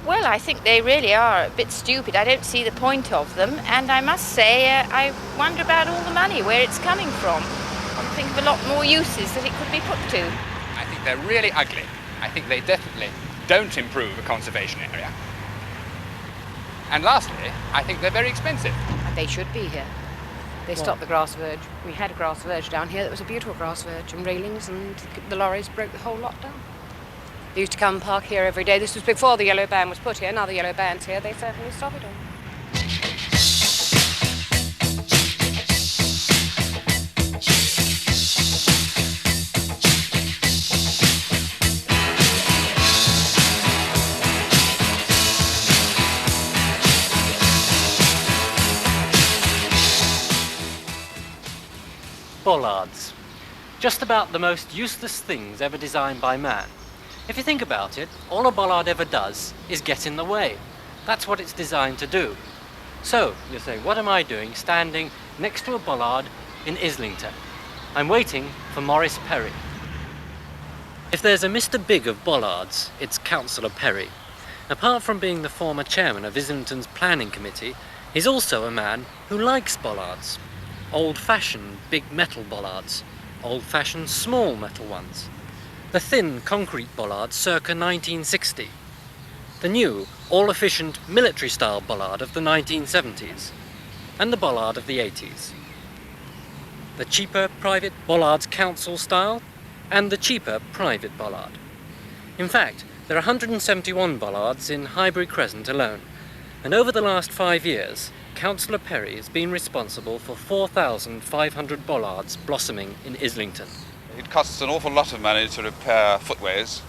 Well, I think they really are a bit stupid. I don't see the point of them, and I must say I wonder about all the money, where it's coming from. I think of a lot more uses that it could be put to. I think they're really ugly. I think they definitely don't improve a conservation area. And lastly, I think they're very expensive. They should be here. They stopped the grass verge. We had a grass verge down here that was a beautiful grass verge, and railings, and the lorries broke the whole lot down. They used to come and park here every day. This was before the yellow ban was put here. Now the yellow ban's here, they certainly stop it all. Bollards. Just about the most useless things ever designed by man. If you think about it, all a bollard ever does is get in the way. That's what it's designed to do. So, you'll say, what am I doing standing next to a bollard in Islington? I'm waiting for Maurice Perry. If there's a Mr. Big of Bollards, it's Councillor Perry. Apart from being the former chairman of Islington's Planning Committee, he's also a man who likes bollards. Old-fashioned big metal bollards, old-fashioned small metal ones. The thin concrete bollard circa 1960. The new, all-efficient military-style bollard of the 1970s. And the bollard of the 80s. The cheaper private Bollards council style and the cheaper private bollard. In fact, there are 171 bollards in Highbury Crescent alone, and over the last 5 years, Councillor Perry has been responsible for 4,500 bollards blossoming in Islington. It costs an awful lot of money to repair footways,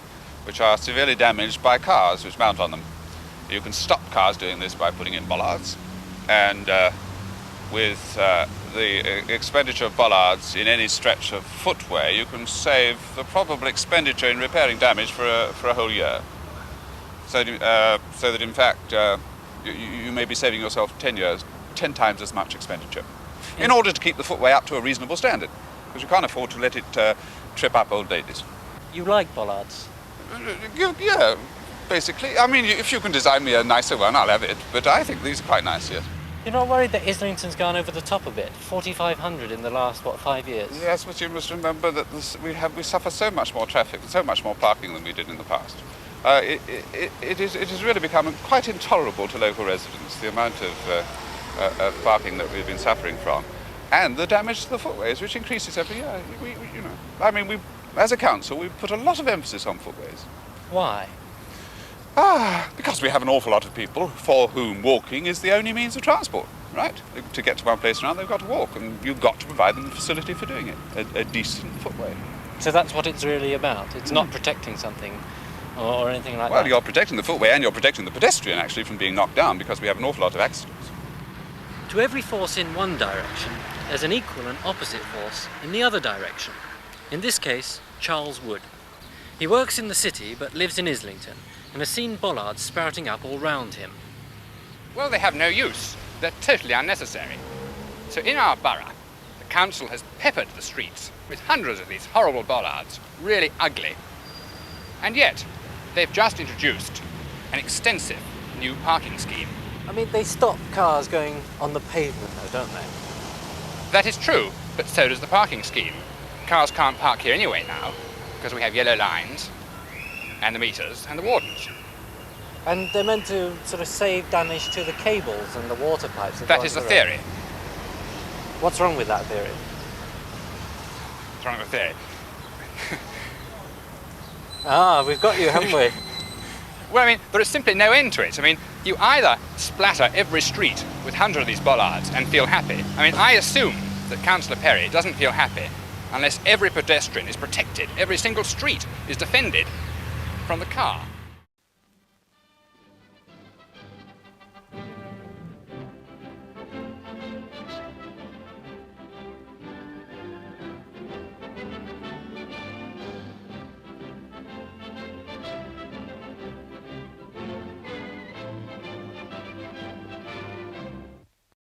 which are severely damaged by cars which mount on them. You can stop cars doing this by putting in bollards, and with the expenditure of bollards in any stretch of footway, you can save the probable expenditure in repairing damage for a whole year. So that in fact you may be saving yourself 10 times as much expenditure, in order to keep the footway up to a reasonable standard, because you can't afford to let it trip up old ladies. You like bollards? Yeah, basically. I mean, if you can design me a nicer one, I'll have it, but I think these are quite nice, yes. You're not worried that Islington's gone over the top a bit? 4,500 in the last, 5 years? Yes, but you must remember that we suffer so much more traffic, so much more parking than we did in the past. It has really become quite intolerable to local residents, the amount of parking that we've been suffering from, and the damage to the footways, which increases every year. As a council, we put a lot of emphasis on footways. Why? Because we have an awful lot of people for whom walking is the only means of transport, right? To get to one place or another, they've got to walk, and you've got to provide them the facility for doing it, a decent footway. So that's what it's really about? It's not protecting something or anything like that? Well, you're protecting the footway and you're protecting the pedestrian, actually, from being knocked down, because we have an awful lot of accidents. To every force in one direction, there's an equal and opposite force in the other direction. In this case, Charles Wood. He works in the city but lives in Islington and has seen bollards sprouting up all round him. Well, they have no use. They're totally unnecessary. So in our borough, the council has peppered the streets with hundreds of these horrible bollards, really ugly. And yet, they've just introduced an extensive new parking scheme. I mean, they stop cars going on the pavement though, don't they? That is true, but so does the parking scheme. Cars can't park here anyway now, because we have yellow lines, and the meters, and the wardens. And they're meant to sort of save damage to the cables and the water pipes. That is the theory. What's wrong with that theory? What's wrong with the theory? We've got you, haven't we? Well, I mean, there is simply no end to it. I mean, you either splatter every street with hundreds of these bollards and feel happy. I mean, I assume that Councillor Perry doesn't feel happy unless every pedestrian is protected, every single street is defended from the car.